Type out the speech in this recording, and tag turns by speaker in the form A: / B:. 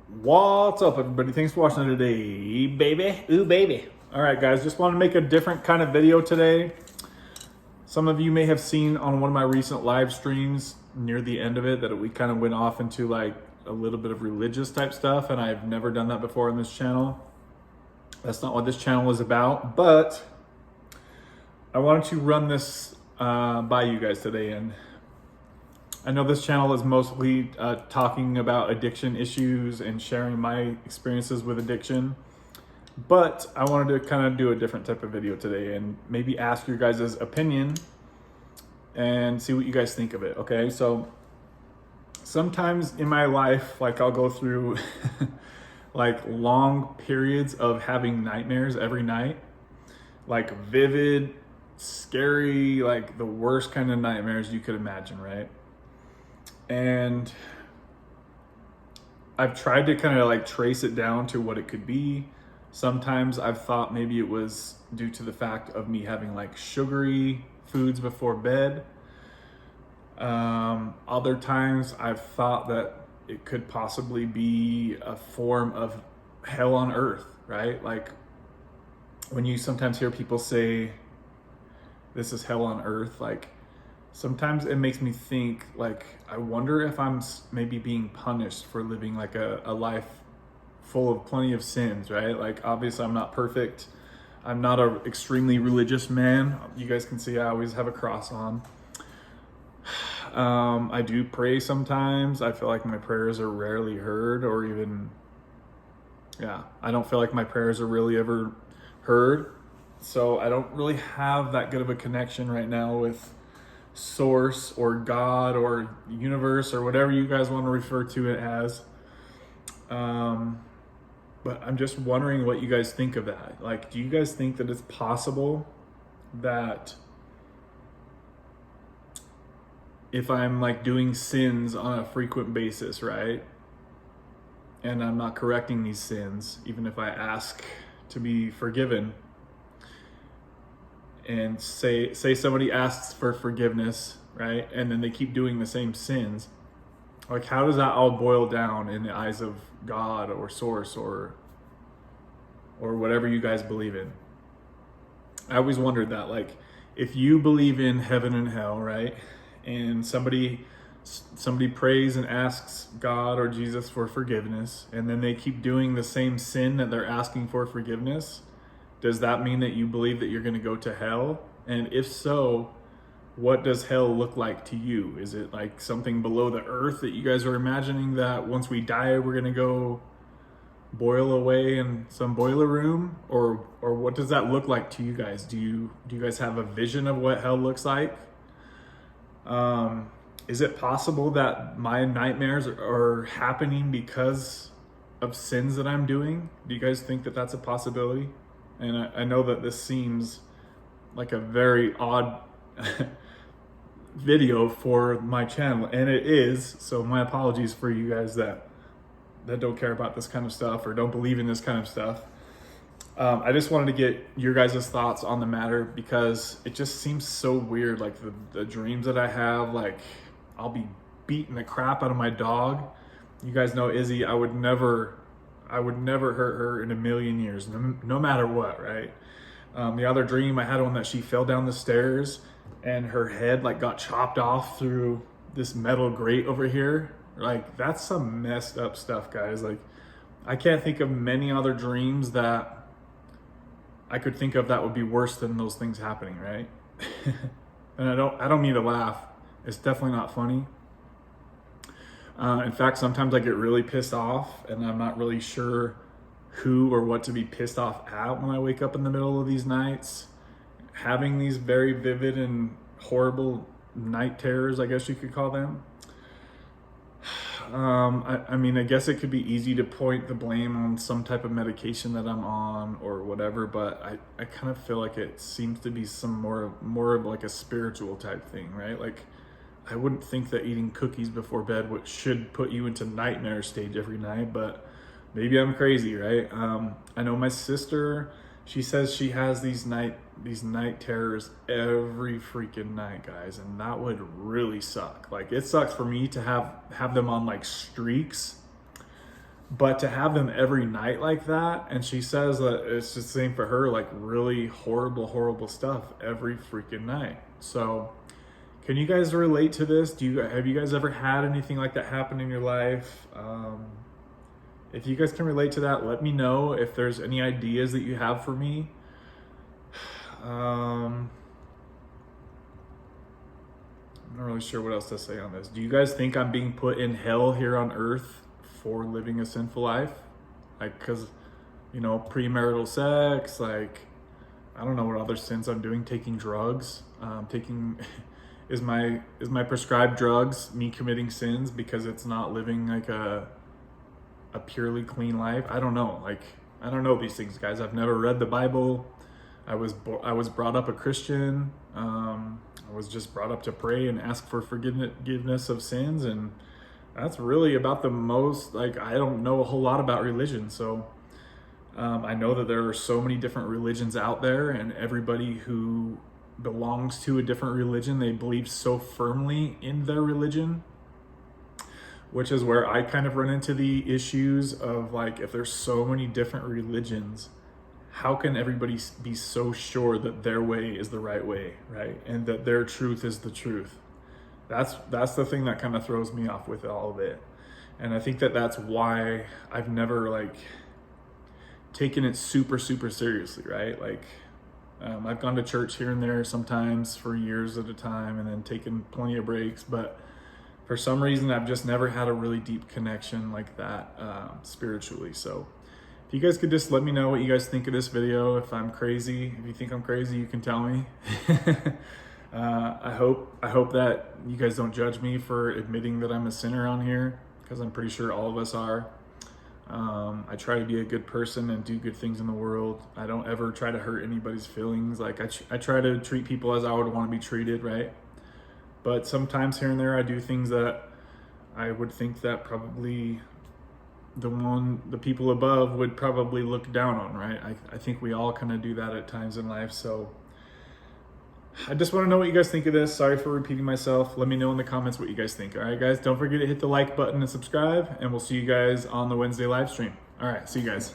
A: What's up, everybody? Thanks for watching today, baby. Ooh, baby. All right, guys, just want to make a different kind of video today. Some of you may have seen on one of my recent live streams near the end of it that we kind of went off into like a little bit of religious type stuff, and I've never done that before on this channel. That's not what this channel is about, but I wanted to run this by you guys today. And I know this channel is mostly talking about addiction issues and sharing my experiences with addiction, but I wanted to kind of do a different type of video today and maybe ask your guys' opinion and see what you guys think of it, okay? So sometimes in my life, like I'll go through like long periods of having nightmares every night, like vivid, scary, like the worst kind of nightmares you could imagine, right? And I've tried to kind of like trace it down to what it could be. Sometimes I've thought maybe it was due to the fact of me having like sugary foods before bed. Other times I've thought that it could possibly be a form of hell on earth, right? Like when you sometimes hear people say, this is hell on earth, like sometimes it makes me think, like, I wonder if I'm maybe being punished for living like a life full of plenty of sins, right? Like, obviously I'm not perfect. I'm not an extremely religious man. You guys can see I always have a cross on. I do pray sometimes. I feel like my prayers are rarely heard, or even, I don't feel like my prayers are really ever heard. So I don't really have that good of a connection right now with source or God or universe or whatever you guys want to refer to it as. But I'm just wondering what you guys think of that. Like, do you guys think that it's possible that if I'm like doing sins on a frequent basis, right, and I'm not correcting these sins, even if I ask to be forgiven, and say somebody asks for forgiveness, right, and then they keep doing the same sins, like how does that all boil down in the eyes of God or source or whatever you guys believe in? I always wondered that, like, if you believe in heaven and hell, right, and somebody prays and asks God or Jesus for forgiveness, and then they keep doing the same sin that they're asking for forgiveness, does that mean that you believe that you're going to go to hell? And if so, what does hell look like to you? Is it like something below the earth that you guys are imagining that once we die, we're going to go boil away in some boiler room? Or what does that look like to you guys? Do you guys have a vision of what hell looks like? Is it possible that my nightmares are happening because of sins that I'm doing? Do you guys think that that's a possibility? And I know that this seems like a very odd video for my channel, and it is, so my apologies for you guys that don't care about this kind of stuff or don't believe in this kind of stuff. I just wanted to get your guys' thoughts on the matter because it just seems so weird. Like the dreams that I have, like I'll be beating the crap out of my dog. You guys know Izzy, I would never hurt her in a million years, no matter what, right? The other dream I had one that she fell down the stairs and her head like got chopped off through this metal grate over here. Like, that's some messed up stuff, guys. Like, I can't think of many other dreams that I could think of that would be worse than those things happening, right? And I don't mean to laugh. It's definitely not funny. In fact, sometimes I get really pissed off and I'm not really sure who or what to be pissed off at when I wake up in the middle of these nights, having these very vivid and horrible night terrors, I guess you could call them. I mean, I guess it could be easy to point the blame on some type of medication that I'm on or whatever, but I kind of feel like it seems to be some more of like a spiritual type thing, right? Like, I wouldn't think that eating cookies before bed should put you into nightmare stage every night, but maybe I'm crazy, right? I know my sister, she says she has these night terrors every freaking night, guys, and that would really suck. Like, it sucks for me to have them on like streaks, But to have them every night like that, and she says that it's just the same for her, like really horrible stuff every freaking night. So can you guys relate to this? Have you guys ever had anything like that happen in your life? If you guys can relate to that, let me know. If there's any ideas that you have for me. I'm not really sure what else to say on this. Do you guys think I'm being put in hell here on earth for living a sinful life? Like, cause, premarital sex, like, I don't know what other sins I'm doing, taking drugs, is my prescribed drugs me committing sins because it's not living like a purely clean life? I don't know. Like, I don't know these things, guys. I've never read the Bible. I was brought up a Christian. I was just brought up to pray and ask for forgiveness of sins, and that's really about the most. Like, I don't know a whole lot about religion, so I know that there are so many different religions out there, and everybody who belongs to a different religion, they believe so firmly in their religion, which is where I kind of run into the issues of, like, if there's so many different religions, how can everybody be so sure that their way is the right way, right? And that their truth is the truth? That's the thing that kind of throws me off with all of it. And I think that that's why I've never, like, taken it super seriously, right? Like, I've gone to church here and there sometimes for years at a time, and then taken plenty of breaks, but for some reason I've just never had a really deep connection like that spiritually. So if you guys could just let me know what you guys think of this video. If I'm crazy, if you think I'm crazy, you can tell me. I hope that you guys don't judge me for admitting that I'm a sinner on here, because I'm pretty sure all of us are. I try to be a good person and do good things in the world. I don't ever try to hurt anybody's feelings. Like, I try to treat people as I would want to be treated, right? But sometimes here and there I do things that I would think that probably the people above would probably look down on, right? I think we all kind of do that at times in life. So I just want to know what you guys think of this. Sorry for repeating myself. Let me know in the comments what you guys think. All right, guys, don't forget to hit the like button and subscribe, and we'll see you guys on the Wednesday live stream. All right, see you guys.